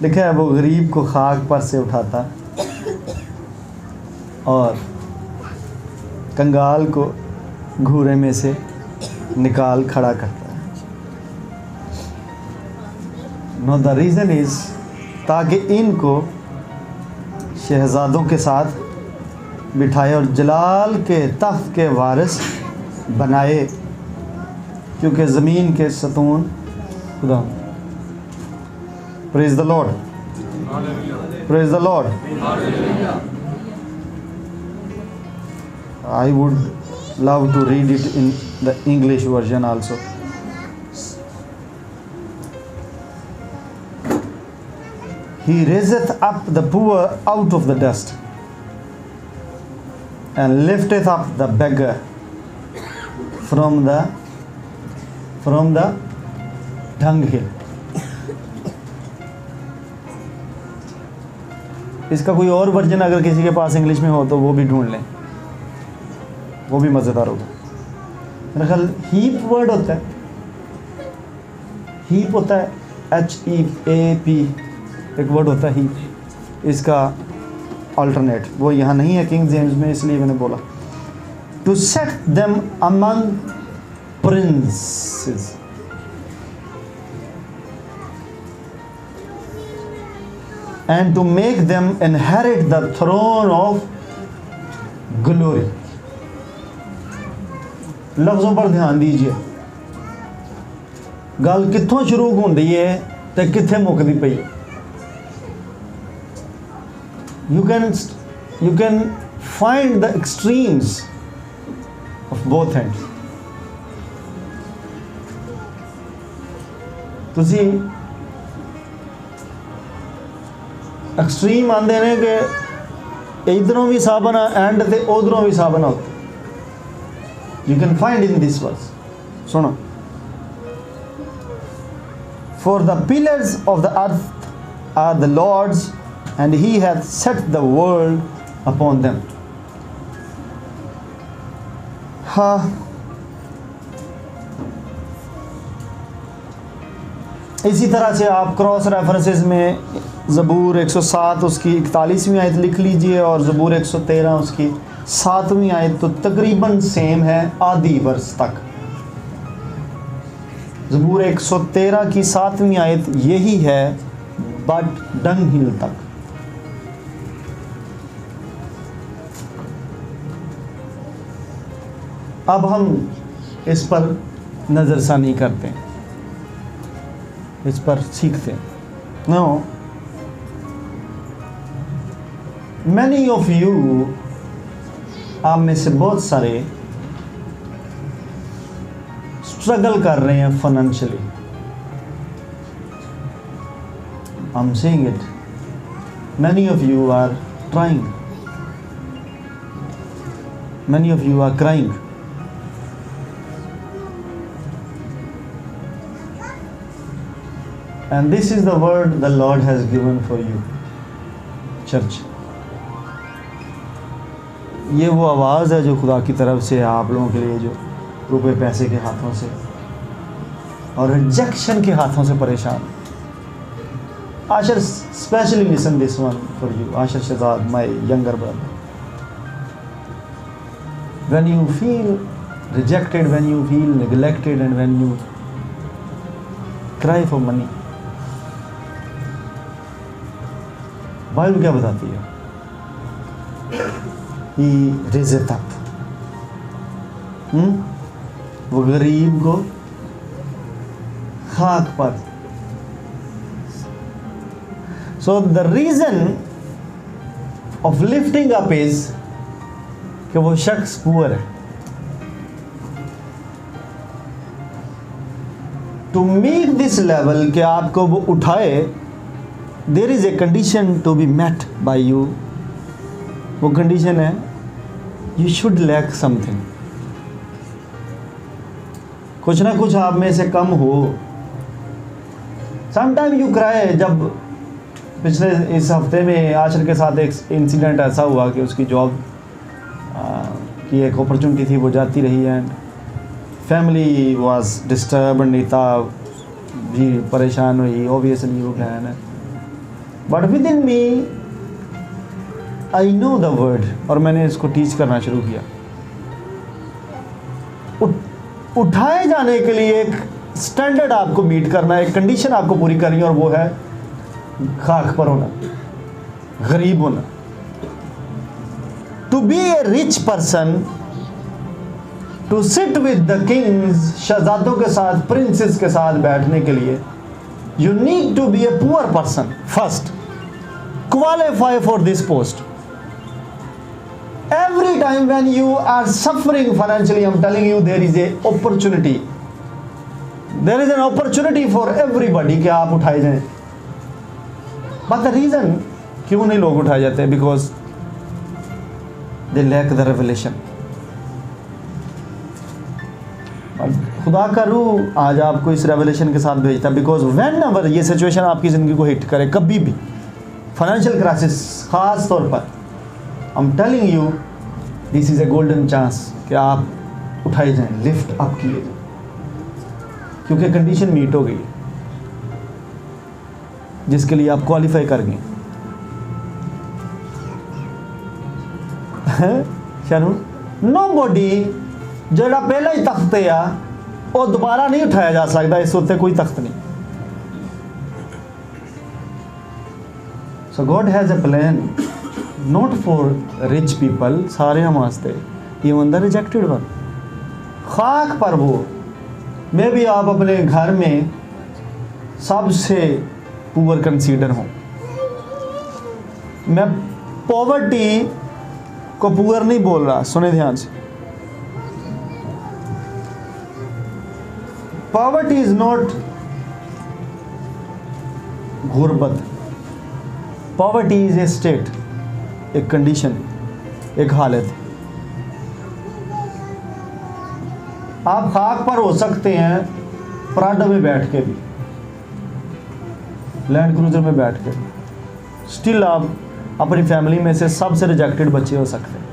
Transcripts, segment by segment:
लिखा है वो गरीब को खाक पर से उठाता और कंगाल को घूरे में से निकाल खड़ा करता है। नो द रीज़न इज़ ताकि इनको शहज़ादों के साथ बिठाए और जलाल के तख्त के वारिस बनाए, क्योंकि ज़मीन के सतून खुदा। Praise the Lord, praise the Lord. I would love to read it in the English version also. He raiseth up the poor out of the dust and lifteth up the beggar from the dunghill. इसका कोई और version अगर किसी के पास English में हो तो वो भी ढूंढ लें, वो भी मज़ेदार होगा। मेरा ख्याल हीप वर्ड होता है, हीप होता है HEAP, एक वर्ड होता है हीप, इसका अल्टरनेट वो यहाँ नहीं है किंग जेम्स में, इसलिए मैंने बोला। To set them among princes, and to make them inherit the throne of glory. लफ्ज़ों पर ध्यान दीजिए, गल कित्थों शुरू होंदी है ते कित्थे मुकदी पई। You can find the extremes of both ends. तुसी एक्सट्रीम आंदे ने कि इधरों भी साबना एंड ते उधरों भी साबना होता। You can find in this verse. सुनो, for the pillars of the earth are the Lord's, and He hath set the world upon them. हाँ, इसी तरह से आप क्रॉस रेफरेंसेस में ज़बूर 107 उसकी 41वीं आयत लिख लीजिए और ज़बूर 113 उसकी 7वीं आयत, तो तकरीबन सेम है आधी वर्स तक। ज़बूर 113 की 7वीं आयत यही है बट डंगहिल तक। अब हम इस पर नज़रसानी करते हैं, इस पर सीखते हैं। नो, मैनी ऑफ यू, आप में से बहुत सारे स्ट्रगल कर रहे हैं financially. I am saying it, many of you are trying, many of you are crying. And this is the word the Lord has given for you, church. ये वो आवाज़ है जो खुदा की तरफ से आप लोगों के लिए, जो रुपए पैसे के हाथों से और रिजेक्शन के हाथों से परेशान। Asher specially listen this one for you, Asher Shahzad, my younger brother. When you feel rejected, when you feel neglected, and when you cry for money, Bible क्या बताती है? He raiseth up, वो गरीब को खाक पर। So the reason of lifting up is कि वो शख्स पुअर है। To meet this level कि आपको वो उठाए, there is a condition to be met by you. वो कंडीशन है, you should lack something. कुछ ना कुछ आप में से कम हो। Sometime you cry। जब पिछले इस हफ्ते में आशर के साथ एक इंसिडेंट ऐसा हुआ कि उसकी जॉब की एक अपॉर्चुनिटी थी, वो जाती रही and family was disturb, Nita भी परेशान हुई, ऑब्वियसली वो बहन है। But within me I know the word, और मैंने इसको टीच करना शुरू किया। उठाए जाने के लिए एक स्टैंडर्ड आपको मीट करना है, एक कंडीशन आपको पूरी करनी है, और वो है खाक पर होना, गरीब होना। To be a rich person, to sit with the kings, शहजादों के साथ, प्रिंसेस के साथ बैठने के लिए you need to be a poor person first, qualify for this post. Every time when you are suffering financially, I'm telling you, there is a opportunity. There is an opportunity for everybody कि आप उठाए जाएं। But the reason क्यों नहीं लोग उठाए जाते हैं? Because they lack the revelation. खुदा का रूह आज आपको इस रेवलेशन के साथ भेजता है। बिकॉज whenever ये सिचुएशन आपकी ज़िंदगी को हिट करे, कभी भी फाइनेंशियल क्राइसिस खास तौर पर, I am telling you this is A golden chance कि आप उठाए जाएं, लिफ्ट अप किए जाएं, क्योंकि कंडीशन मीट हो गई जिसके लिए आप क्वालिफाई कर गए। शानू नोबॉडी जोड़ा पहला ही तख्त है वो दोबारा नहीं उठाया जा सकता, इस उत्ते कोई तख्त नहीं। So God has a plan not for rich people, सारे हम वास्ते, इवन द रिजेक्टेड वन। खाक पर वो, मे भी आप अपने घर में सबसे पुअर कंसीडर हों। मैं पॉवर्टी को पुअर नहीं बोल रहा, सुने ध्यान से। पॉवर्टी इज नॉट गुर्बत, पॉवर्टी इज ए स्टेट, एक कंडीशन, एक हालत। आप खाक पर हो सकते हैं प्राडो में बैठ के भी, लैंड क्रूजर में बैठ के, स्टिल आप अपनी फैमिली में से सबसे रिजेक्टेड बच्चे हो सकते हैं।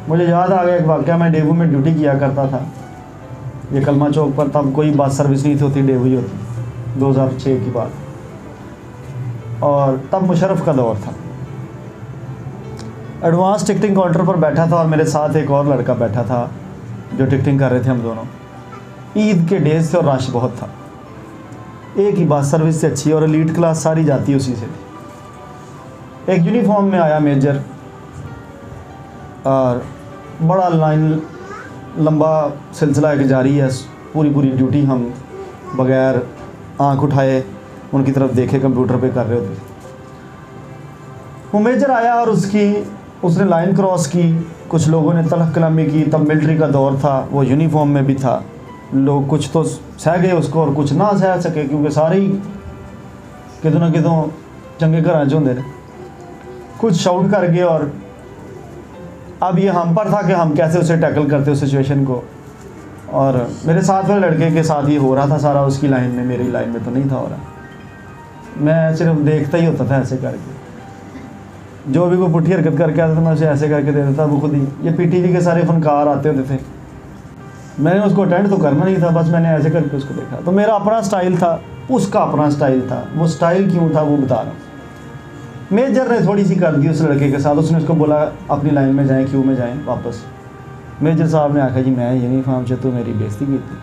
मुझे याद आ गया एक वाक़या, मैं डेवू में ड्यूटी किया करता था, ये कलमा चौक पर, तब कोई बस सर्विस नहीं होती, डेवू ही होती, 2006 की बात, और तब मुशर्रफ का दौर था। एडवांस टिकटिंग काउंटर पर बैठा था और मेरे साथ एक और लड़का बैठा था जो टिकटिंग कर रहे थे हम दोनों। ईद के डेज थे और रश बहुत था। एक ही बस सर्विस से अच्छी और एलीट क्लास सारी जाती उसी से थी। एक यूनिफॉर्म में आया मेजर, और बड़ा लाइन लंबा सिलसिला एक जारी है, पूरी ड्यूटी हम बगैर आंख उठाए उनकी तरफ देखे कंप्यूटर पे कर रहे होते। वो मेजर आया और उसने लाइन क्रॉस की, कुछ लोगों ने तलख कलामी की, तब मिलिट्री का दौर था, वो यूनिफॉर्म में भी था। लोग कुछ तो सह गए उसको और कुछ ना सह सके, क्योंकि सारे ही कितों ना कितों चंगे घर च होंगे। कुछ शाउट कर गए, और अब ये हम पर था कि हम कैसे उसे टैकल करते उस सिचुएशन को। और मेरे साथ वाले लड़के के साथ ये हो रहा था सारा, उसकी लाइन में, मेरी लाइन में तो नहीं था हो रहा। मैं सिर्फ देखता ही होता था ऐसे करके, जो भी कोई पुट्ठी हरकत करके आता था मैं उसे ऐसे करके दे देता। वो खुद ही, ये पीटीवी के सारे फनकार आते होते थे, मैंने उसको अटेंड तो करना नहीं था, बस मैंने ऐसे करके उसको देखा। तो मेरा अपना स्टाइल था, उसका अपना स्टाइल था। वो स्टाइल क्यों था वो बता रहा हूँ। मेजर ने थोड़ी सी कर दी उस लड़के के साथ, उसने उसको बोला अपनी लाइन में जाएं, क्यों में जाएं वापस। मेजर साहब ने आखा जी मैं यूनिफॉर्म से तो मेरी बेइज्जती की थी।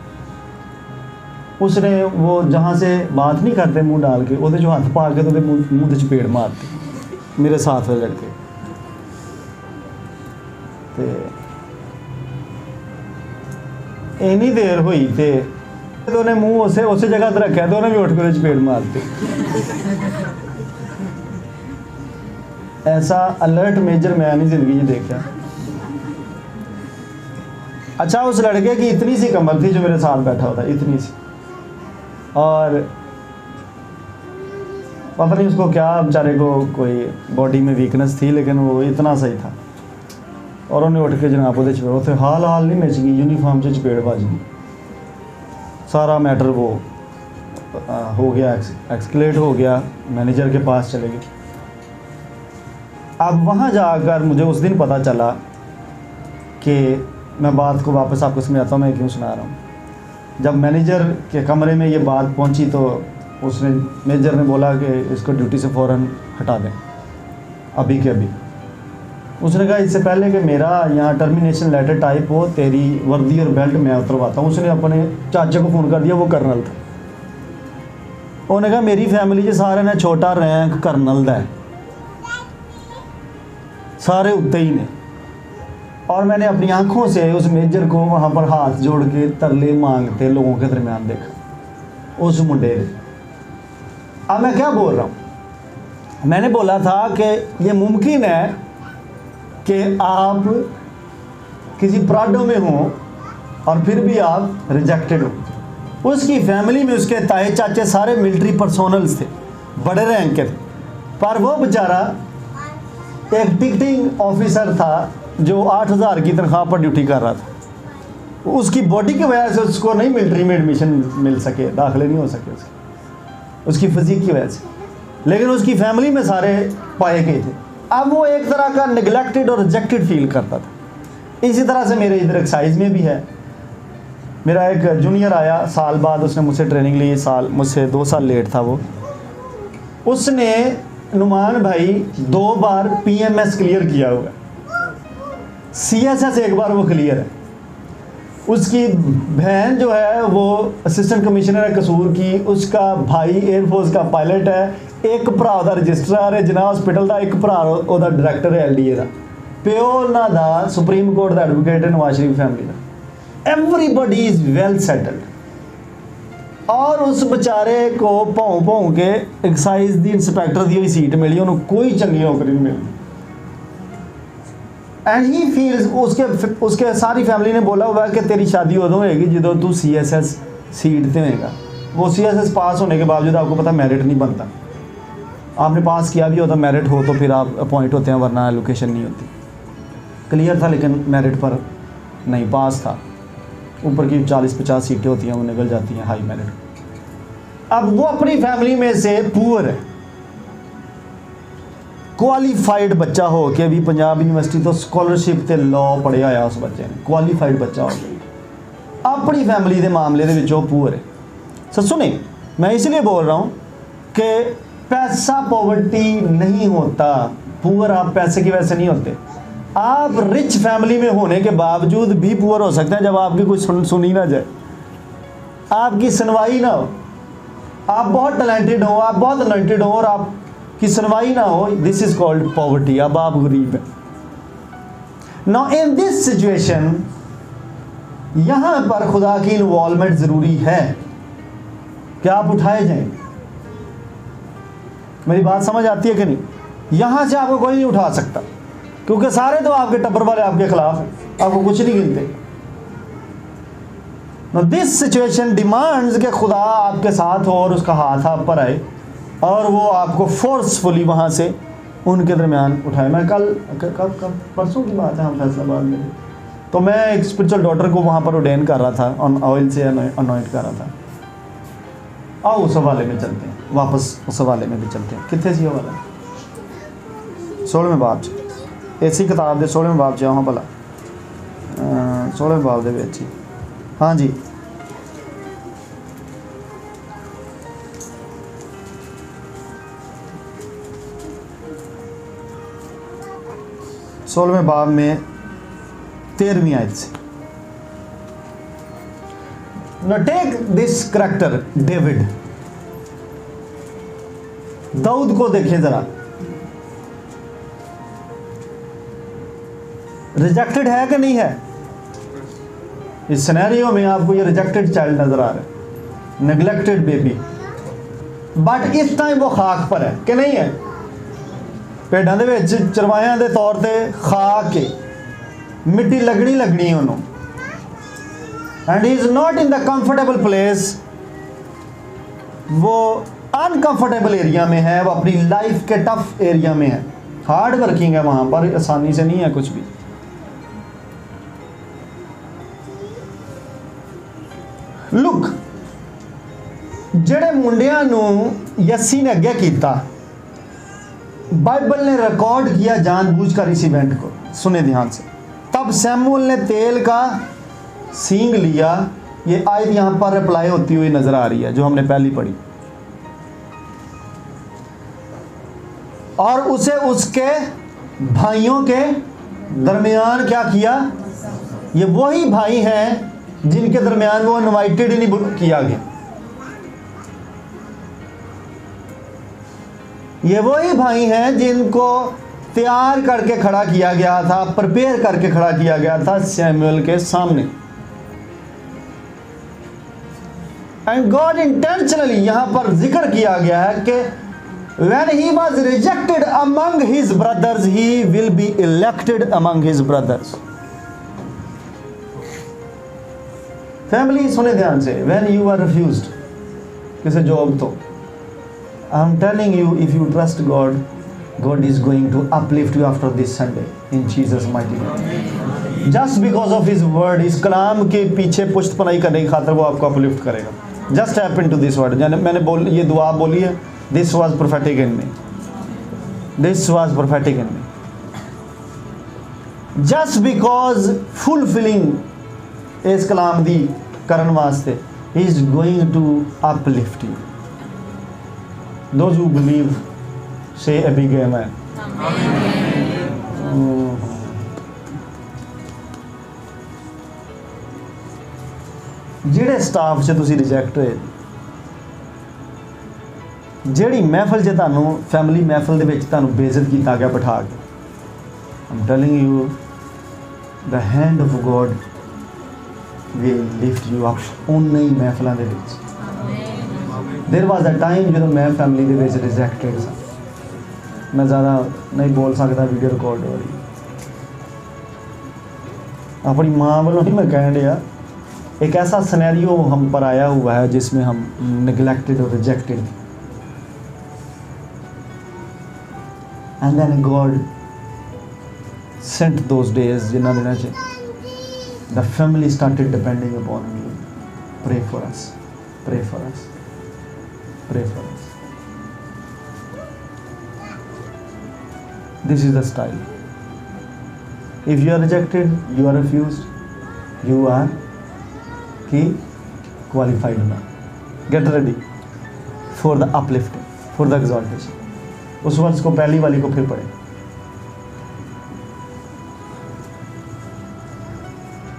उसने वो जहाँ से बात नहीं करते मुंह डाल के, वो जो हाथ पा के तो मुँह से चपेड़ मारती मेरे साथ वाले लड़के। इन्नी देर हुई तो उन्हें मुँह उस जगह पर रखा, तो उन्हें भी उठ के चपेड़ मारती। ऐसा अलर्ट मेजर मैं नहीं जिंदगी में देखा। अच्छा, उस लड़के की इतनी सी कमर थी जो मेरे साथ बैठा होता, इतनी सी, और पता नहीं उसको क्या बेचारे को कोई बॉडी में वीकनेस थी, लेकिन वो इतना सही था। और उन्हें उठ के जनाब वो चपेड़, उसे हाल नहीं मच गई, यूनिफॉर्म से चपेड़ बज गई। सारा मैटर वो हो गया, एक्सकलेट हो गया, मैनेजर के पास चले गए। अब वहाँ जाकर मुझे उस दिन पता चला कि मैं बात को वापस आपको समझाता हूँ मैं क्यों सुना रहा हूँ। जब मैनेजर के कमरे में ये बात पहुँची तो उसने मेजर ने बोला कि इसको ड्यूटी से फ़ौरन हटा दें अभी के अभी। उसने कहा इससे पहले कि मेरा यहाँ टर्मिनेशन लेटर टाइप हो, तेरी वर्दी और बेल्ट मैं उतरवाता हूँ। उसने अपने चाचा को फ़ोन कर दिया, वो कर्नल था। उन्होंने कहा मेरी फैमिली के सारे ने छोटा रैंक कर्नल का है, सारे उत्ते ही ने। और मैंने अपनी आंखों से उस मेजर को वहाँ पर हाथ जोड़ के तरले मांगते लोगों के दरमियान देखा, उस मुंडे ने। अब मैं क्या बोल रहा हूँ, मैंने बोला था कि ये मुमकिन है कि आप किसी प्राडो में हों और फिर भी आप रिजेक्टेड हो। उसकी फैमिली में उसके ताए चाचे सारे मिलिट्री पर्सोनल्स थे, बड़े रैंक के थे, पर वो बेचारा एक टिकटिंग ऑफिसर था जो 8,000 की तनख्वाह पर ड्यूटी कर रहा था। उसकी बॉडी की वजह से उसको नहीं मिलिट्री में एडमिशन मिल सके, दाखिले नहीं हो सके उसकी फिजिक की वजह से, लेकिन उसकी फैमिली में सारे पाए गए थे। अब वो एक तरह का निगलेक्टेड और रिजेक्टेड फील करता था। इसी तरह से मेरे इधर एक्साइज में भी है। मेरा एक जूनियर आया साल बाद, उसने मुझसे ट्रेनिंग ली, साल मुझसे 2 साल लेट था वो। उसने नुमान भाई 2 बार PMS क्लियर किया हुआ, CSS 1 बार वो क्लियर है। उसकी बहन जो है वो असिस्टेंट कमिश्नर है कसूर की, उसका भाई एयरफोर्स का पायलट है, एक भरा ਉਹਦਾ रजिस्ट्रार है जिना हॉस्पिटल का, एक भरा ਉਹਦਾ डायरैक्टर है LDA का, प्यो ਉਹਨਾਂ ਦਾ सुप्रीम कोर्ट का एडवोकेट है नवाज शरीफ फैमिली का। Everybody is well settled. और उस बेचारे को भौं भौं के एक्साइज की इंस्पैक्टर की सीट मिली, उन्होंने कोई चंगी नौकरी नहीं मिलती। एंड ही फील्स, उसके सारी फैमिली ने बोला हुआ है कि तेरी शादी उदों होएगी जो तू CSS सीट पे होएगा। वो CSS पास होने के बावजूद आपको पता मेरिट नहीं बनता, आपने पास किया भी होता मेरिट हो तो फिर आप अपॉइंट होते हैं, वरना एलोकेशन नहीं होती। क्लियर था लेकिन मेरिट पर नहीं पास था। ऊपर की 40-50 सीटें होती हैं वो निकल जाती हैं हाई मेरिट। अब वो अपनी फैमिली में से पुअर है, क्वालिफाइड बच्चा हो के अभी पंजाब यूनिवर्सिटी तो स्कॉलरशिप ते लॉ पढ़िया होया उस बच्चे ने, क्वालिफाइड बच्चा हो गया, अपनी फैमिली के मामले दे विच वो पुअर है। सो सुने, मैं इसलिए बोल रहा हूँ कि पैसा पॉवर्टी नहीं होता, पुअर आप पैसे की वजह से नहीं होते। आप रिच फैमिली में होने के बावजूद भी पुअर हो सकते हैं जब आपकी कोई सुनी ना जाए, आपकी सुनवाई ना हो, आप बहुत टैलेंटेड हो, आप बहुत अनॉइंटेड हो और आपकी सुनवाई ना हो, दिस इज कॉल्ड पॉवर्टी। अब आप गरीब हैं। नाउ इन दिस सिचुएशन यहाँ पर खुदा की इन्वॉल्वमेंट ज़रूरी है कि आप उठाए जाएं। मेरी बात समझ आती है कि नहीं? यहाँ से आपको कोई नहीं उठा सकता क्योंकि सारे तो आपके टब्बर वाले आपके खिलाफ हैं, आपको कुछ नहीं गिनते। दिस सिचुएशन डिमांड्स कि खुदा आपके साथ हो और उसका हाथ आप पर आए और वो आपको फोर्सफुली वहाँ से उनके दरमियान उठाए। मैं कल परसों की बात है, हम फैसलाबाद में, तो मैं एक स्पिरिचुअल डॉटर को वहाँ पर ऑर्डेन कर रहा था, ऑन ऑयल से अनॉइंट कर रहा था। आओ उस हवाले में चलते हैं, वापस उस हवाले में भी चलते हैं। कितने सी हवाला 16वें बाब च इसी किताब के 16वें बाब च हाँ भला 16वें बाब दे विच हाँ जी, सोलहवें बाब में 13वीं आयत से। Now take this character David, Daud को देखें जरा, रिजेक्टेड है कि नहीं है? इस सिनेरियो में आपको ये रिजेक्टेड चाइल्ड नजर आ रहा है, नेग्लेक्टेड बेबी, बट इस टाइम वो खाक पर है कि नहीं है? भेड़ां दे विच चरवाइयां दे तौर ते खाक के मिट्टी लगनी उन्होंने, and he is not in the comfortable place, वो अनकंफर्टेबल एरिया में है, वो अपनी लाइफ के टफ एरिया में है, हार्ड वर्किंग है, वहाँ पर आसानी से नहीं है कुछ भी। लुक, जेड़े मुंडियां नूं यस्सी ने अगे किया, बाइबल ने रिकॉर्ड किया जानबूझकर इस इवेंट को, सुने ध्यान से। तब सैमुअल ने तेल का सींग लिया, ये आयत यहाँ पर अप्लाई होती हुई नजर आ रही है जो हमने पहली पढ़ी। और उसे उसके भाइयों के दरमियान क्या किया। ये वही भाई हैं जिनके दरमियान वो इनवाइटेड ही नहीं किया गया। ये वही भाई हैं जिनको तैयार करके खड़ा किया गया था, प्रिपेयर करके खड़ा किया गया था सैमुअल के सामने। एंड गॉड इंटेंशनली यहां पर जिक्र किया गया है कि when he was rejected among his brothers, he will be elected among his brothers. Family सुने ध्यान से, when you are refused किसे जॉब तो, I'm telling you, if you trust God, God is going to uplift you after this Sunday in Jesus mighty name. Just because of His word, इस कलाम के पीछे पुष्टपनाई करने की खातिर वो आपको uplift करेगा. Just tap into this word. मैंने ये दुआ बोली है. This was prophetic in me. This was prophetic in me. Just because fulfilling इस कलाम दी करन वास्ते, He is going to uplift you. Those who believe, say a big amen. ਜਿਹੜੇ staff 'ਚ ਤੁਸੀਂ ਰਿਜੈਕਟ ਹੋਏ, ਜਿਹੜੀ ਮਹਿਫਲ 'ਚ ਤੁਹਾਨੂੰ ਫੈਮਿਲੀ ਮਹਿਫਲ ਦੇ ਵਿੱਚ ਤੁਹਾਨੂੰ ਬੇਇੱਜ਼ਤ ਕੀਤਾ ਗਿਆ ਬਿਠਾ ਕੇ, I'm telling you, the hand of God will lift you up ਉਹਨਾਂ ਹੀ ਮਹਿਫਲਾਂ ਦੇ ਵਿੱਚ। There was a time ਜਦੋਂ ਮੈਂ ਫੈਮਿਲੀ ਦੇ ਵਿੱਚ ਰਿਜੈਕਟਡ ਸਾਂ। मैं ज़्यादा नहीं बोल सकता, वीडियो रिकॉर्ड हो रही। अपनी माँ वालों ही मैं कह दिया, एक ऐसा सिनेरियो हम पर आया हुआ है जिसमें हम निगलेक्टेड और rejected, and then God sent those days जिन्ना दिनों च the family started depending upon me. Pray for us, pray for us, pray for us. This is the style. If you are rejected, you are refused, you are qualified now. Get ready for the uplifting, for the exaltation. उस वर्ष को पहली वाली को फिर पढ़े,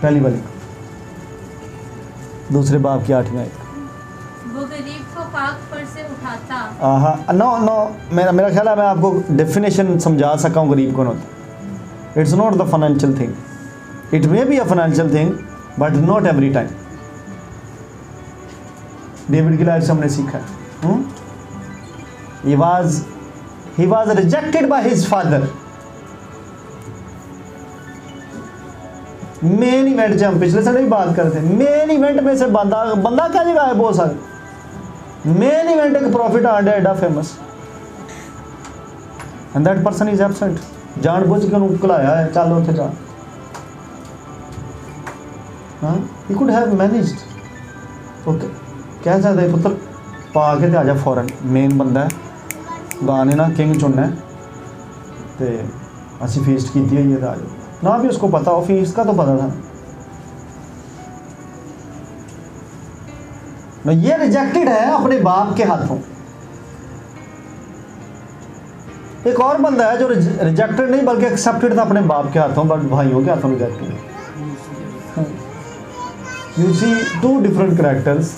पहली वाली को, दूसरे बाब की 8वीं आयत। वो गरीब को पाक पर से उठाता। नो मेरा ख्याल है मैं आपको डेफिनेशन समझा सका हूँ गरीब कौन होता। It's not the financial thing, it may be a financial thing but not every time. David की लाइफ से हमने सीखा है, he was rejected by his father। Main event जब हम पिछले संडे भी बात कर रहे थे, मेन इवेंट में से बंदा क्या जगह है बहुत सारे, मेन इवेंट एक प्रॉफिट आंड एडा famous, and that person is absent. जान बुझ के उन्होंने कलाया है, चल उत्थे जा। हाँ, he could have managed. Okay, कह सकते हैं पुत्र पा के आ जा फॉरन, मेन बंदा है, गाने ना किंग चुनना है, तो असी फीस्ट की हुई है, आ जाओ ना। भी उसको पता हो, फीस का तो पता था। ये रिजेक्टेड है अपने बाप के हाथों। एक और बंदा है जो रिजेक्टेड नहीं बल्कि एक्सेप्टेड था अपने बाप के हाथों, बट भाइयों के हाथों rejected. You see two different characters,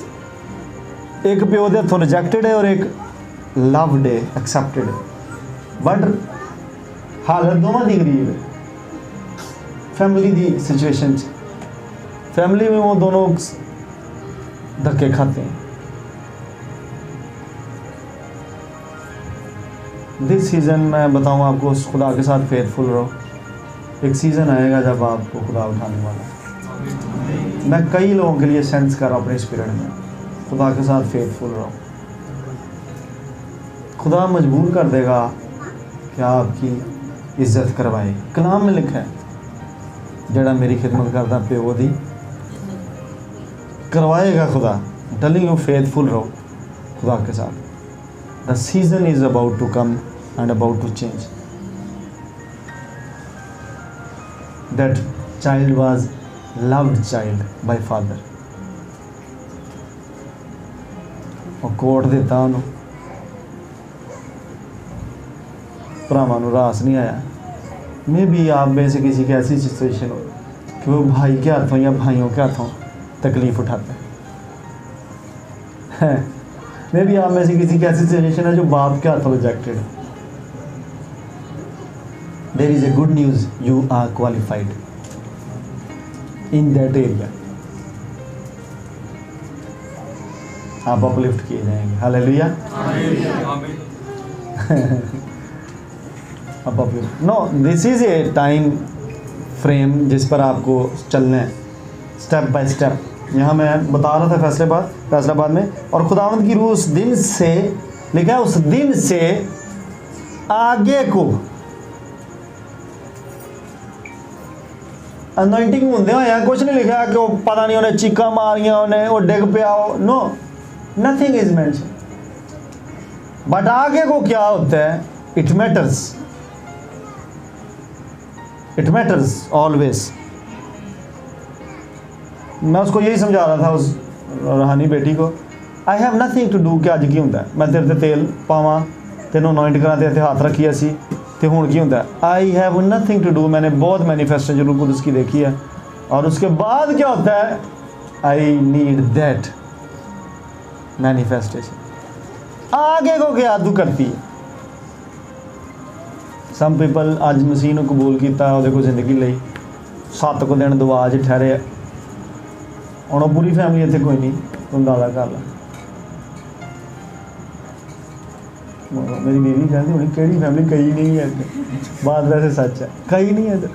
एक प्यो के हाथों रिजेक्टेड है और एक लव्ड है, एक्सेप्टेड है, बट हालत दोनों की गरीब है। फैमिली की सिचुएशन, फैमिली में वो दोनों धक्के खाते हैं। दिस सीज़न मैं बताऊँ आपको, खुदा के साथ फेथफुल रहो। एक सीज़न आएगा जब आपको खुदा उठाने वाला है। मैं कई लोगों के लिए सेंस कर रहा हूँ अपने स्पिरिट में, खुदा के साथ फेथफुल रहो। खुदा मजबूर कर देगा कि आपकी इज्जत करवाए। कलाम में लिखा है, जड़ा मेरी खिदमत करता प्यो दी करवाएगा खुदा। टेलिंग यू फेथफुल रहो खुदा के साथ। The season is about to come and about to change. That child was loved child by father, और कोट देता उन्होंने, भरावां नूं रास नहीं आया। मे भी आप में से किसी की ऐसी सिचुएशन हो कि वो भाई के हाथों या भाइयों के हाथों तकलीफ़ उठाता है। मे भी आप में से किसी की ऐसी सिचुएशन है जो बाप के हाथों रिजेक्टेड है। There is a good news, you are qualified in that area. आप अपलिफ्ट किए जाएंगे। हालेलुया। अब uplift no, this is a time frame जिस पर आपको चलना है स्टेप बाय स्टेप। यहाँ मैं बता रहा था फैसलाबाद में, और खुदावंद की रूह उस दिन से, लिखा है उस दिन से आगे को अनॉइंटिंग होंदे होया कुछ नहीं लिखा कि वो पता नहीं उन्हें चीका मारियां, उन्हें वो डिग पिया हो। No, nothing is mention. But आगे को क्या होता है, it matters, it matters always. मैं उसको यही समझा रहा था, उस रूहानी बेटी को, I have nothing to do. कि अज की होंदा मैं तेरे ते तेल पावां, तेनों अनॉइंट करा, तेरे ते हाथ रखिए सी, तो हुण की होंदा, I have nothing to do. मैंने बहुत मैनिफेस्टेशन रूह कुदस की देखी है। और उसके बाद क्या होता है, आई नीड दैट मैनिफेस्टेशन। आगे को क्या तू करती है। सम पीपल अज मसीह नूं कबूल किया, उहदे कोल जिंदगी लई 7 को दिन दुआ च ठहरे, हुण ओह पूरी फैमिली इत्थे कोई नहीं, तू अंदाज़ा कर ला। मेरी बीवी कहती होनी केड़ी फैमिली, कई नहीं है इधर। बात वैसे सच है, कई नहीं है इधर।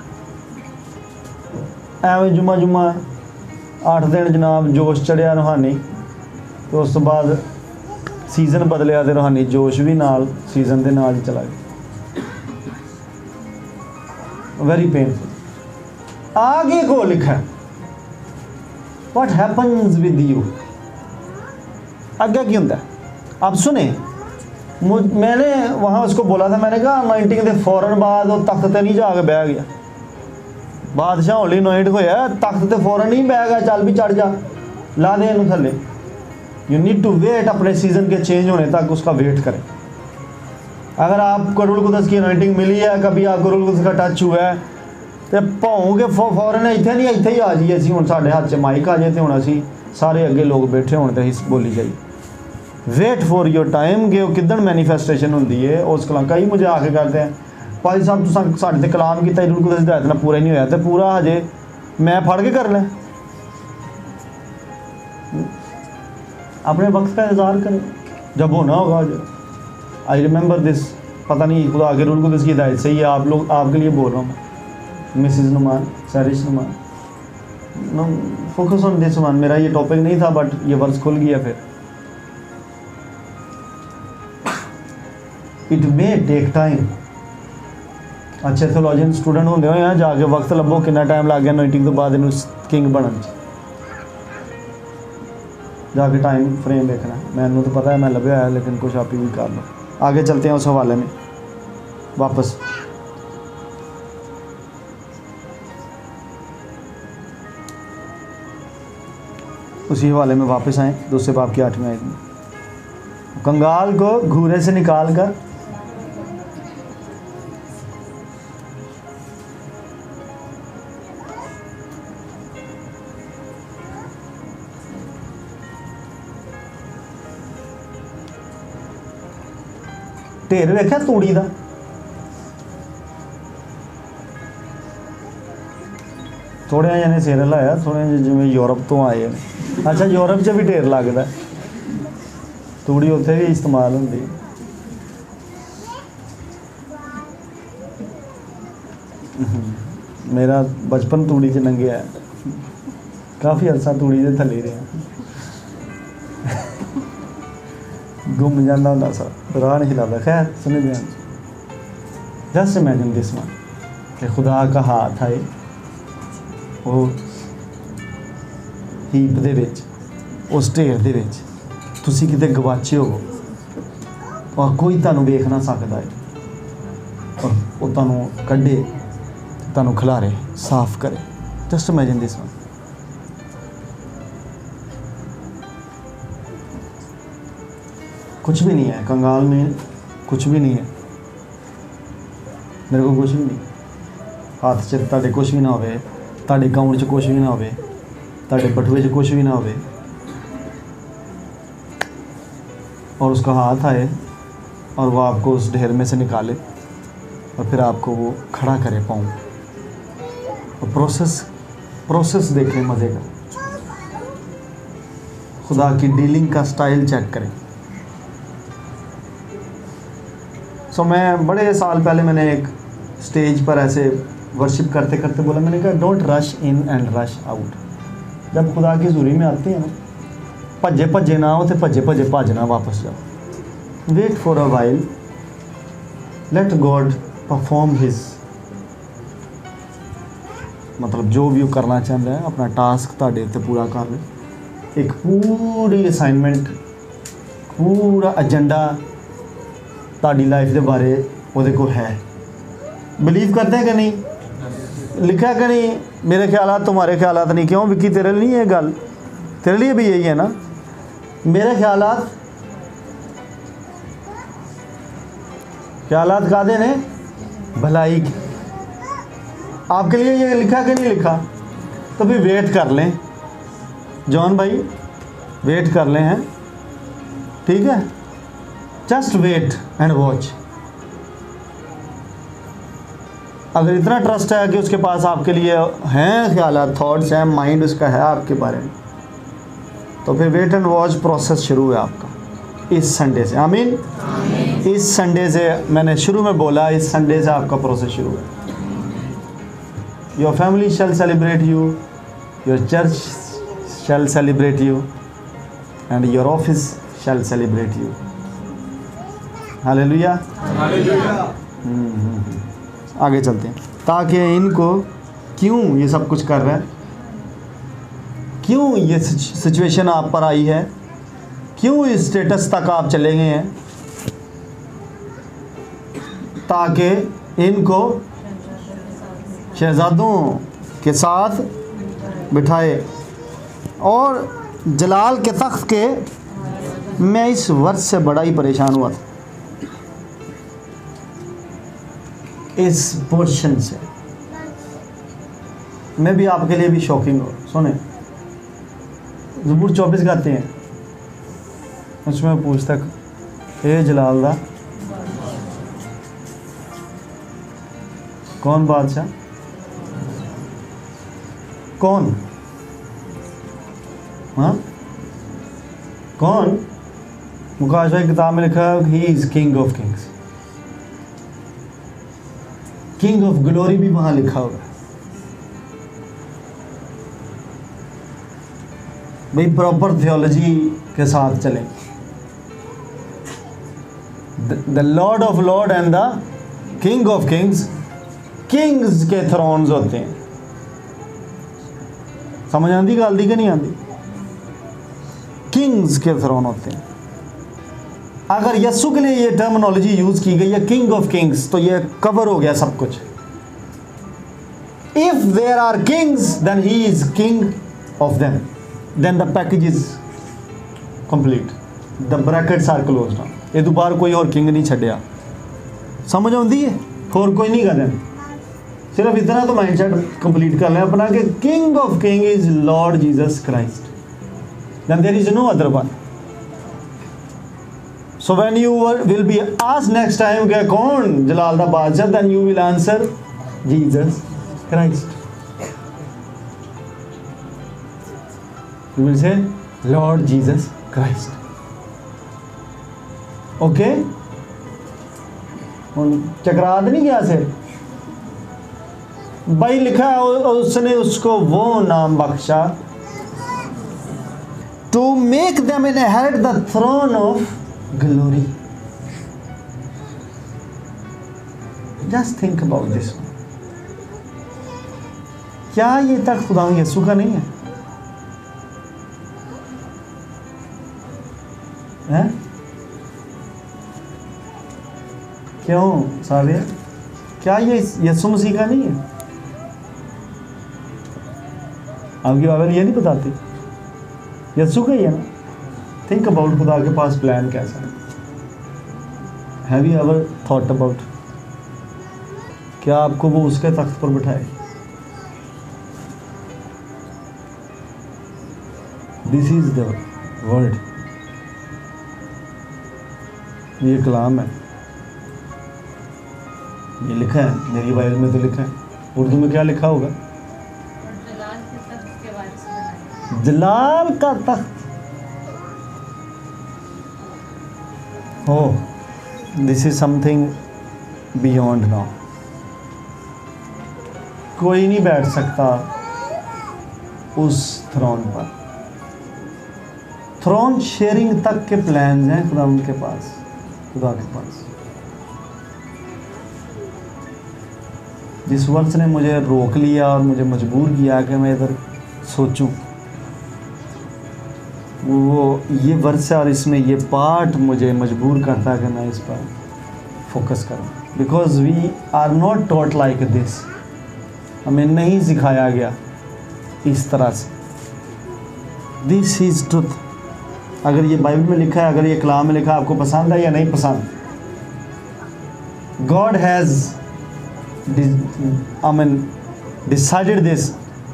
एवं जुम्मा 8 दिन जनाब जोश चढ़िया रूहानी, तो उस तो बाद सीजन बदलिया तो रूहानी जोश भी नाल सीजन के नाल चला गया। Very painful. आगे को लिखा है व्हाट हैपन्स विद यू, आगे क्या होता है। आप सुने, मैंने वहाँ उसको बोला था, मैंने कहा अनॉइंटिंग के फौरन बाद वो तख्त ते नहीं जाके बह गया। बादशाह होली अनॉइंट होया, तख्त ते फौरन नहीं बह गया, चल भी चढ़ जा, ला दे इन्हू थले। यू नीड टू वेट, अपने सीजन के चेंज होने तक उसका वेट करें। अगर आपको रूह कुदस की अनॉइंटिंग मिली है, कभी आपको रूह कुदस का टच हुआ है, तो भाओगे फौरन इत्थे नहीं, इत्थे ही आ जाइए। असीं हुण साडे हाथ च माइक आ जाए तो हुण असीं सारे अगे लोग बैठे होने तो असीं बोली जाइए। वेट फॉर योर टाइम कि किदन मैनीफेस्टेशन होंदी है उस कलाम। कई मुझे आके कहते हैं भाई साहब तुसां साडे ते कलाम कीता, रूह कुदस दी हिदायत नाल पूरा नहीं होया, तो पूरा हजे मैं फड़ के करना। अपने वक्त का इंतज़ार करें, जब होना होगा। आई रिमेंबर दिस, पता नहीं खुदा के रूह कुदस की हिदायत सही है, आप लोग आपके लिए बोल रहा हूँ। Mrs Numan, Sairish Numan, focus on this one. मेरा ये टॉपिक नहीं था बट ये वर्स खुल गया। फिर इट मे टेक टाइम। अच्छे थियोलॉजियन स्टूडेंट होंगे हो, यहाँ जाके वक्त लभो कितना टाइम लग गया अनॉइंटिंग तो बाद इन्हू किंग बनन च। जाके टाइम फ्रेम देखना। मैनू तो पता है मैं लभ्या है, लेकिन कुछ आप ही भी कर लो। आगे चलते हैं उस हवाले में वापस। उसी हवाले में वापस आए, दूसरे बाब की 8वीं आयत में। कंगाल को घूरे से निकाल कर ढेर वेख्या तूड़ी का, थोड़े जने सिर लाया, थोड़े जिमें यूरोप तो आए हैं। अच्छा यूरोप च भी ढेर लगता है, तूड़ी उत्थे भी इस्तेमाल होंदी। मेरा बचपन तूड़ी च लंघिया, काफ़ी अरसा तूड़ी के थले रहा, गुम जाता होंदा सा, राह नहीं लगता। खैर सुने ध्यान, जस्ट इमेजिन दिस वन कि खुदा का हाथ आए वो हीप दे विच, उस ढेर दे विच तुसी किते गवाचे हो और कोई तुहानू वेख ना सकदा है, और वो तुहानू कड्ढे, तुहानू खिलारे, साफ करे। Just imagine this one. कुछ भी नहीं है कंगाल में, कुछ भी नहीं है। मेरे को कुछ भी नहीं, हाथ 'ਚ ਤੁਹਾਡੇ कुछ भी ना होवे, ਤੁਹਾਡੇ अकाउंट 'ਚ कुछ भी ना होवे, ਤੁਹਾਡੇ बटुए 'ਚ कुछ भी ना होवे, और उसका हाथ आए और वो आपको उस ढेर में से निकाले और फिर आपको वो खड़ा करे पाँव, और प्रोसेस देखें मज़े का, खुदा की डीलिंग का स्टाइल चेक करें। सो मैं बड़े साल पहले मैंने एक स्टेज पर ऐसे वर्शिप करते करते बोला, मैंने कहा don't rush in and rush out. जब खुदा की हज़ूरी में आते हैं ना, भज्जे भज्जे ना हो तो भज्जे भज्जे भजना, वापस जाओ। Wait for a while, let God perform his, मतलब जो भी वो करना चाहता है अपना टास्क ਤੁਹਾਡੇ ਉੱਤੇ पूरा कर ले। एक पूरी असाइनमेंट, पूरा एजेंडा ਤੁਹਾਡੀ लाइफ के बारे ਉਹਦੇ ਕੋਲ है। बिलीव करते हैं कि नहीं, लिखा कि नहीं, मेरे ख्यालात तुम्हारे ख्यालात नहीं। क्यों विक्की, तेरे लिए नहीं है गल, तेरे लिए भी यही है ना। मेरे ख्यालात कादे ने भलाई की, आपके लिए ये लिखा कि नहीं लिखा? तो भी वेट कर लें जॉन भाई, वेट कर लें हैं, ठीक है। Just wait and watch. अगर इतना ट्रस्ट है कि उसके पास आपके लिए हैं ख्यालात, थॉट्स हैं, माइंड उसका है आपके बारे में, तो फिर वेट एंड वॉच प्रोसेस शुरू है आपका इस संडे से। आमीन। इस संडे से, मैंने शुरू में बोला, इस संडे से आपका प्रोसेस शुरू है। Your family shall celebrate you, your church shall celebrate you, and your office shall celebrate you. Hallelujah. आगे चलते हैं। ताकि इनको, क्यों ये सब कुछ कर रहा है, क्यों ये सिचुएशन आप पर आई है, क्यों इस स्टेटस तक आप चले गए हैं, ताकि इनको शहजादों के साथ बिठाए और जलाल के तख्त के। मैं इस वर्ष से बड़ा ही परेशान हुआ था, इस पोर्शन से। मैं भी आपके लिए भी शॉकिंग हो। सुने, ज़बूर 24 गाते हैं, उसमें पूछता ए जलाल दा कौन बादशाह, कौन, हाँ कौन? मुकाश भाई किताब में लिखा है he is king of Kings, king of glory भी वहाँ लिखा हुआ है। भाई प्रॉपर थियोलॉजी के साथ चलें। The Lord of Lord and the king of Kings, Kings के थ्रोन्स होते हैं। समझ आती गल दी कि नहीं आती? किंग्स के थ्रोन होते हैं। अगर यस्सु के लिए ये टर्मिनोलॉजी यूज़ की गई है किंग ऑफ किंग्स, तो ये कवर हो गया सब कुछ। If there are kings then he is king of them, then the package is complete, the brackets are closed. ये दोबारा कोई और किंग नहीं छड़िया। समझ आती है? और कोई नहीं कर देना, सिर्फ इतना तो माइंडसेट कंप्लीट कर लें अपना कि king of king is Lord Jesus Christ, then there is no other one. So when you will be asked next time कि कौन जलाल दा बादशाह, then you will answer Jesus Christ. You will say Lord Jesus Christ. Okay? चकरा नहीं गया सिर भाई। लिखा है उसने उसको वो नाम बख्शा, to make them inherit the throne of glory. Just think about this one. क्या ये तक खुदा यीशु का नहीं है? हैं? क्यों सारे, क्या ये यीशु मसीह का नहीं है? आपकी बाइबल ये नहीं बताती? यीशु का ही है ना। थिंक अबाउट खुदा के पास प्लान कैसा है। Have you ever thought about? क्या आपको वो उसके तख्त पर बिठाए? दिस इज द वर्ड, ये कलाम है, ये लिखा है, मेरी बाइबल में तो लिखा है। उर्दू में क्या लिखा होगा? जलाल के तख्त के वारिस बनाए। जलाल का तख्त हो, this is something beyond now. कोई नहीं बैठ सकता उस थ्रोन पर। थ्रोन शेयरिंग तक के प्लान्स हैं खुदा उनके पास, खुदा के पास। जिस वर्ष ने मुझे रोक लिया और मुझे मजबूर किया कि मैं इधर सोचूं, वो ये वर्ष है और इसमें ये पार्ट मुझे मजबूर करता है कि मैं इस पर फोकस करूं। Because we are not taught like this, हमें नहीं सिखाया गया इस तरह से। This is truth. अगर ये बाइबल में लिखा है, अगर ये कलाम में लिखा है, आपको पसंद है या नहीं पसंद, God has decided this,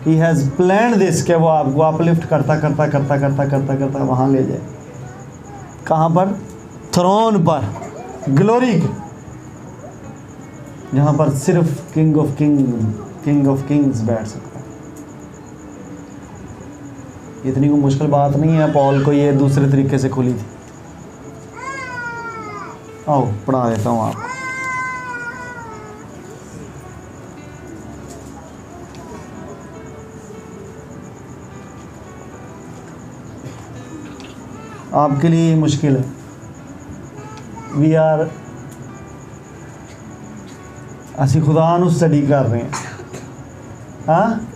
he has planned this कि वो आपको अपलिफ्ट करता करता करता करता करता करता वहाँ ले जाए। कहाँ पर? थ्रोन पर, ग्लोरी के, जहाँ पर सिर्फ किंग ऑफ किंग्स बैठ सकता है। इतनी कोई मुश्किल बात नहीं है, पॉल को ये दूसरे तरीके से खुली थी। आओ पढ़ा देता हूँ आपको। आपके लिए ये मुश्किल है। वी आर असी खुदा नू स्टडी कर रहे हैं। हाँ,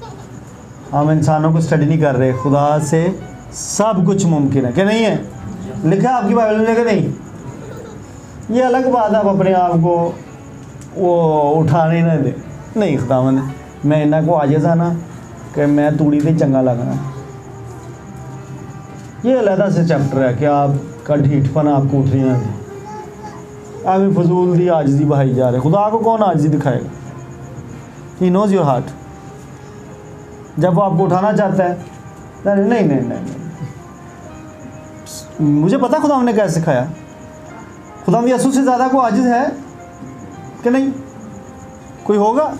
हम इंसानों को स्टडी नहीं कर रहे। खुदा से सब कुछ मुमकिन है कि नहीं है? लिखा है आपकी बाइबल में कि नहीं? ये अलग बात है, आप अपने आप को वो उठाने ना दे। नहीं, खुदावंद मैं इन्ना को आजिज़ आना कि मैं तूड़ी पे चंगा लगना। ये अलहदा से चैप्टर है कि आपका ढीठपन आपको उठने ना दे। आप फजूल दी आजिज़ी बहाई जा रहे। खुदा को कौन आजिज़ी दिखाएगा? He knows your heart. जब वो आपको उठाना चाहता है, नहीं नहीं नहीं नहीं, नहीं। मुझे पता खुदा हमने कैसे सिखाया। खुदा यसू से ज़्यादा को आजिज़ है कि नहीं? कोई होगा?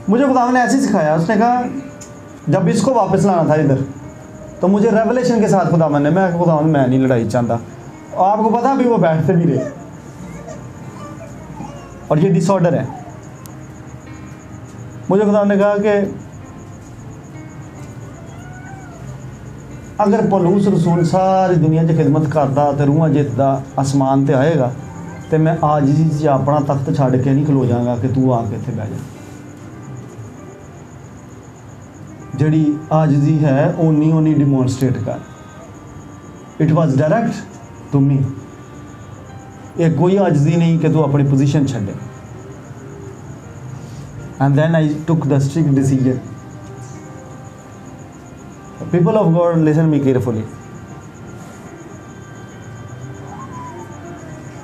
मुझे खुदा ने ऐसे सिखाया। उसने कहा जब इसको वापस लाना था इधर, तो मुझे रेवलेशन के साथ खुदा ने, मैं नहीं लड़ाई चाहता। आपको पता भी वो बैठते भी रहे, और ये डिसऑर्डर है। मुझे खुदा ने कहा कि अगर पौलुस रसूल सारी दुनिया की खिदमत करता तो रूहां जितदा आसमान ते आएगा, तो मैं आज ही अपना तख्त छड़ के नहीं खलो जाऊंगा कि तू आके इत्थे बह जा। जड़ी आजिज़ी है ओनी डिमोनस्ट्रेट कर। It was direct to me. एक कोई आजिज़ी नहीं कि तू अपनी पोजीशन छड़े। And then I took the strict decision. People of God, listen me carefully.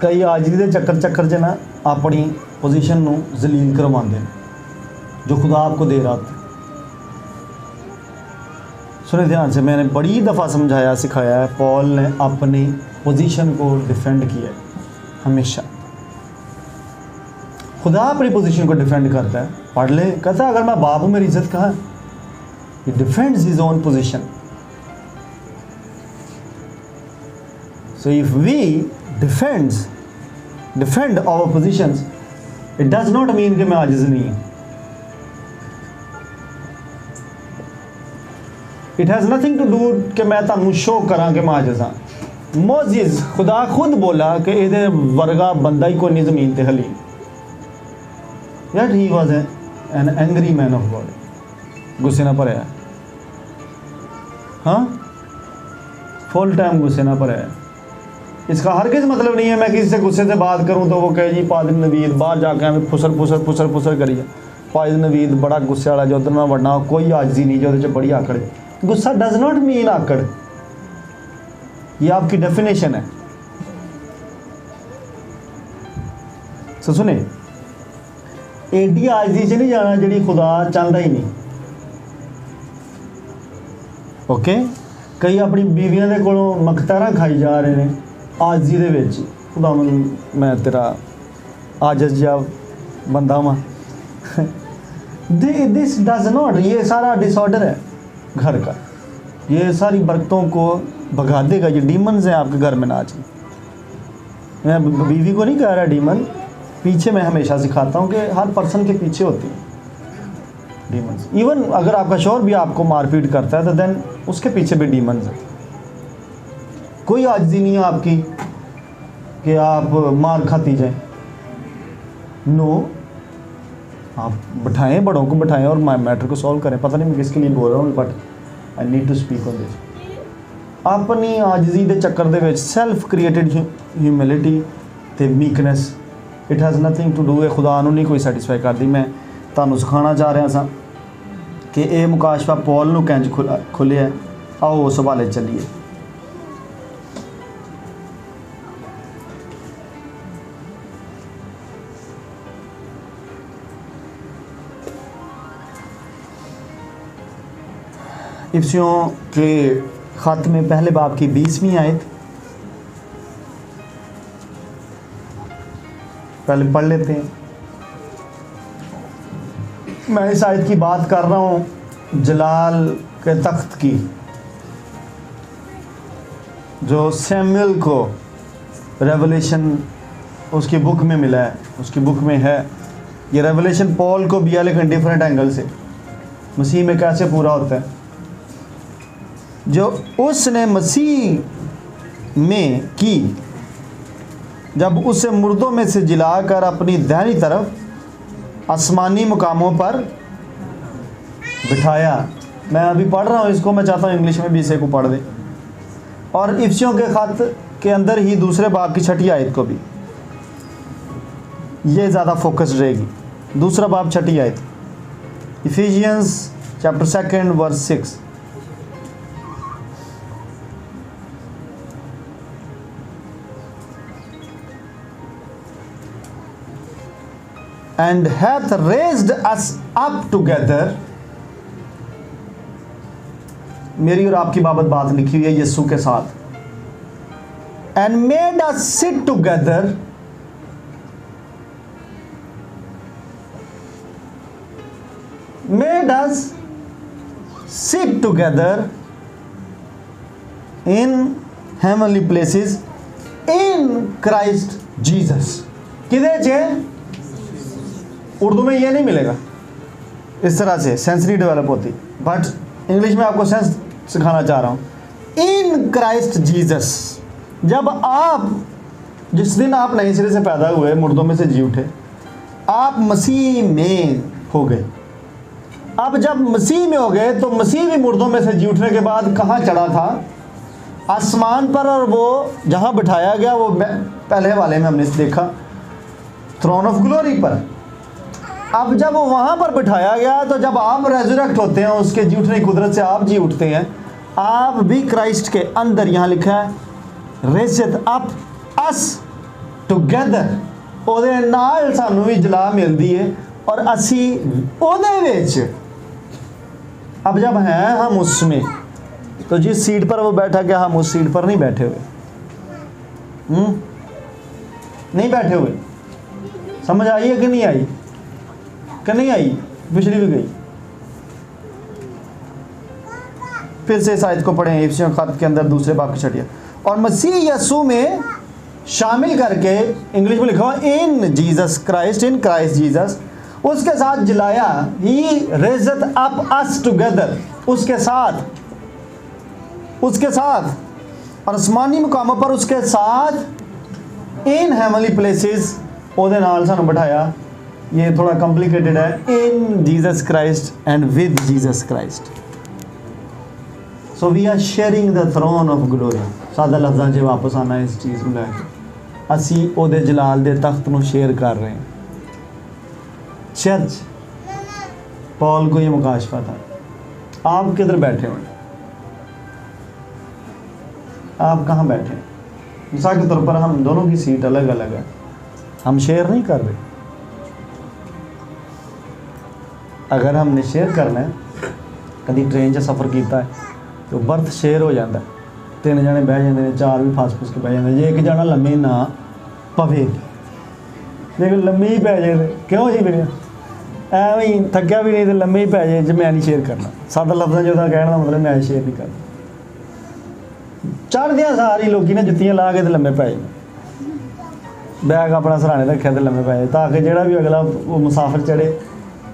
कई आजिज़ी दे चक्कर च ना अपनी पोजीशन नू जलील करवाते हैं जो खुदा आपको दे रहा था। सुने ध्यान से, मैंने बड़ी दफ़ा समझाया सिखाया है, पॉल ने अपनी पोजीशन को डिफेंड किया है हमेशा। खुदा अपनी पोजीशन को डिफेंड करता है। पढ़ ले, कहता है अगर मैं बाप हूँ मेरी इज्जत कहाँ है? He defends his own position. So if we defend our positions, it does not mean कि मैं आजिज़ नहीं हूँ। It has nothing to do कि मैं तानू शो करा कि मैं आजिज़ हाँ। मोज़ेस खुदा खुद बोला कि इहदे वर्गा बंदा ही कोई नहीं ज़मीन ते हली। Yet he was an angry man of God. गुस्से ना भरिया। हाँ, फुल टाइम गुस्से ना भरिया है। इसका हर किस मतलब नहीं है मैं किसी से गुस्से से बात करूं तो वो कहे जी पादरी नवीद बाहर जाके हमें फुसर करिए। पादरी नवीद बड़ा गुस्से वाला, जो उधर मैं वड़ना कोई आजिज़ी नहीं, जो बड़ी आकड़। गुस्सा डज नॉट मीन आकड़। ये आपकी डेफिनेशन है। सुने, एडी आजदी च नहीं जाना जिहड़ी खुदा चाहता ही नहीं। ओके, कई अपनी बीवियां दे कोलों मखतारा खाई जा रहे हैं आजदी दे विच, खुदा मैं तेरा आजज जा बंदा वां। दिस डज नॉट, ये सारा डिसऑर्डर है घर का, ये सारी बरकतों को भगा देगा। ये डीमंस हैं आपके घर में ना आज। मैं बीवी को नहीं कह रहा डीमन, पीछे मैं हमेशा सिखाता हूँ कि हर पर्सन के पीछे होती है डीमंस। इवन अगर आपका शौहर भी आपको मारपीट करता है तो देन उसके पीछे भी डीमंस है। कोई आजिज़ी नहीं है आपकी कि आप मार खाती जाए। नो, आप बैठाएं, बड़ों को बैठाएं और मैटर को सॉल्व करें। पता नहीं मैं किसके लिए बोल रहा हूँ, but I need to speak on this. अपनी आजिज़ी के चक्कर दे विच सैल्फ क्रिएटेड ह्यूमिलिटी ते meekness, it has nothing to do. खुदा नूं नहीं कोई सैटिस्फाई करती। मैं तुहानूं सिखाना चाह रहा सा कि ये मुकाशफा पौल नूं कैंज खुलिया। आओ उस हवाले चलिए। इफ्सियों के ख़त में पहले बाब की 20वीं आयत पहले पढ़ लेते हैं। मैं इस आयत की बात कर रहा हूँ जलाल के तख्त की, जो सैमुअल को रेवलेशन उसकी बुक में मिला है, उसकी बुक में है। ये रेवलेशन पॉल को भी है, लेकिन डिफरेंट एंगल से मसीह में कैसे पूरा होता है। जो उसने मसीह में की, जब उसे मुर्दों में से जिलाकर अपनी दाहिनी तरफ आसमानी मुकामों पर बिठाया। मैं अभी पढ़ रहा हूँ इसको, मैं चाहता हूँ इंग्लिश में भी इसे को पढ़ दे। और इफ्सियों के ख़त के अंदर ही दूसरे बाब की 6ठी आयत को भी ये ज़्यादा फोकस रहेगी। दूसरा बाब 6ठी आयत, Ephesians chapter 2 verse 6। And hath raised us up together, मेरी और आपकी बात लिखी हुई है यीशु के साथ। And made us sit together, made us sit together in heavenly places in Christ Jesus। किधे चे? उर्दू में ये नहीं मिलेगा, इस तरह से सेंस नहीं डेवलप होती, बट इंग्लिश में आपको सेंस सिखाना चाह रहा हूँ। इन क्राइस्ट जीसस, जब आप, जिस दिन आप नए सिरे से पैदा हुए, मुर्दों में से जी उठे, आप मसीह में हो गए। अब जब मसीह में हो गए तो मसीह भी मुर्दों में से जी उठने के बाद कहाँ चढ़ा था? आसमान पर। और वो जहाँ बिठाया गया, वो पहले वाले में हमने देखा, थ्रोन ऑफ ग्लोरी पर। अब जब वो वहाँ पर बिठाया गया, तो जब आप रेजरेक्ट होते हैं, उसके जी उठने की कुदरत से आप जी उठते हैं, आप भी क्राइस्ट के अंदर, यहाँ लिखा है रेज़त अप अस टुगेदर, ओदे नाल सानू भी जला मिलती है और असी ओदे विच। अब जब हैं हम उसमें, तो जिस सीट पर वो बैठा गया, हम उस सीट पर नहीं बैठे हुए। नहीं बैठे हुए। समझ आई है कि नहीं आई? कि नहीं आई? पिछली भी गई। फिर से इस आयत को पढ़ें, इफिसियों ख़त के अंदर दूसरे बाब की 6ठी। और मसीह यीशु में शामिल करके, इंग्लिश में लिखा हुआ इन Jesus Christ, in Christ Jesus, उसके साथ जिलाया। ही रेज़त अप अस टुगेदर, उसके साथ और आसमानी मुकामों पर उसके साथ। इन हेवनली प्लेसेस, ओदे नाल सानू बिठाया। ये थोड़ा कॉम्प्लिकेटेड है। In Jesus Christ and with Jesus Christ, so we are sharing the throne of glory. सादा लफ्ज़ां 'च वापस आना इस चीज़ को लैके, असी ओदे जलाल दे तख्त नूं शेयर कर रहे हैं। चर्च, पॉल को ये मुकाशफा था। आप किधर बैठे हुए? आप कहाँ बैठे हैं? मिसाल के तौर पर हम दोनों की सीट अलग अलग है, हम शेयर नहीं कर रहे। अगर हमने शेयर करना है, कभी ट्रेन 'ਚ सफ़र किया है तो बर्थ शेयर हो जाता है, 3 जने बह जाते हैं, 4 भी फस फुस के बह जाते, जे एक जना लम्मे ना पवे लेकिन लम्मे ही पै जाए, क्यों जी मेरे एवं ही थक्या भी नहीं तो लम्मे ही पै जाए जो मैं नहीं शेयर करना। 7 लफ्ज़ों जो कहने का मतलब मैं शेयर नहीं करना। चढ़द्या सारी लोग ना जुत्तियां ला के तो लम्मे पै जाए, बैग अपना सराहने रखे तो लम्मे पै जाए, ताकि जोड़ा भी अगला वो मुसाफिर चढ़े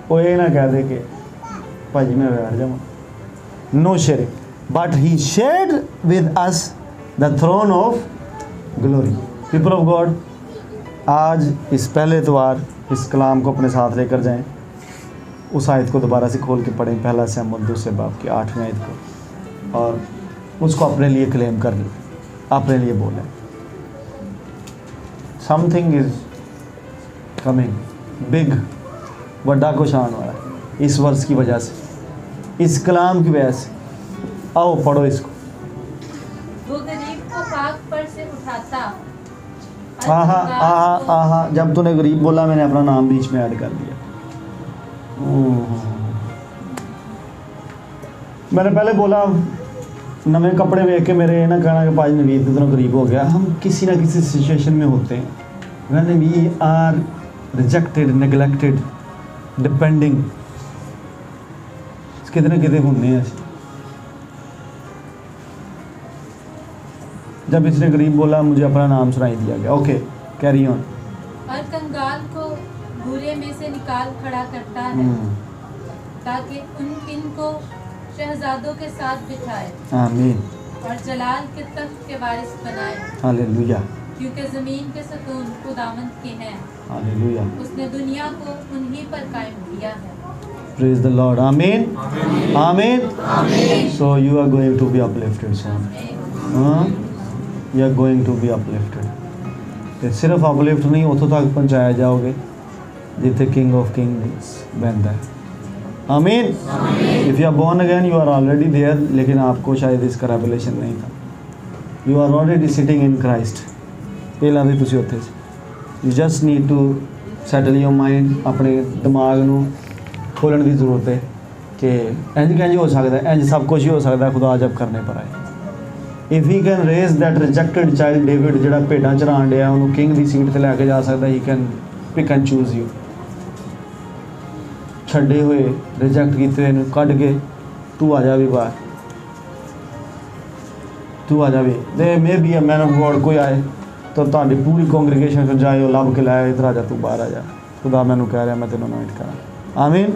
वो ये ना कह दे कि भाजी मैं बैठ जाऊँ। No sharing, but he shared with us the throne of glory. People of God, आज इस पहले इतवार इस कलाम को अपने साथ लेकर जाएं। उस आयत को दोबारा से खोल के पढ़ें, पहला सैमुएल 2 बाब की 8वीं आयत को, और उसको अपने लिए क्लेम कर लें, अपने लिए बोलें। समथिंग इज कमिंग बिग, बड़ा कुछ आने वाला है इस वर्ष की वजह से, इस कलाम की वजह से। आओ पढ़ो इसको। वो गरीब को पाक पर से उठाता। आहा आहा आहा, जब तूने गरीब बोला मैंने अपना नाम बीच में ऐड कर दिया। मैंने पहले बोला नवे कपड़े देख के मेरे ना कहना कि भाई नवीद इतना गरीब हो गया। हम किसी ना किसी सिचुएशन में होते हैं when we are rejected, neglected, depending, कितने कितने होने हैं। जब इसने गरीब बोला मुझे अपना नाम सुनाई दिया गया। Okay, carry on. और कंगाल को भूरे में से निकाल खड़ा करता है ताकि इनको शहजादों के साथ बिठाए आमीन, और जलाल के तख्त के वारिस बनाए। हालेलुया, क्योंकि जमीन के सतून खुदावंद के हैं, हालेलुया, उसने दुनिया को उन्हीं पर कायम किया है। प्रेज द लॉर्ड, आमीन, आमीन। So you are going to be uplifted soon, you are going to be uplifted. ते सिर्फ अपलिफ्ट नहीं, उतों तक पहुँचाया जाओगे जिथे किंग ऑफ किंग्स बहता है। आमीन। If you are born again you are already there, लेकिन आपको शायद इसका रेवलेशन नहीं था। You are already sitting in Christ, पहला भी तुसी उत्थे सी। You just need to settle your mind, अपने दिमाग नूं खोलने की जरूरत है कि इंज कंज हो सकता है, इंज सब कुछ ही हो सकता है खुदा जब करने पर आए। If he can raise that rejected child David जिहड़ा भेडां चराण डिया उन्होंने किंग की सीट ते लैके जा सकता, he can pick and choose you. छड्डे हुए रिजेक्ट किए कढ़ के तू आ जा भी बाहर, तू आ जा भी। They may be a man of God कोई आए तो तुहाडी पूरी कांग्रीगेशन को जाए लभ के लाए इधर आ जा, तू बाहर आ जा, खुदा मैनू कह रहा मैं तेनों अनॉइंट करा। आमीन।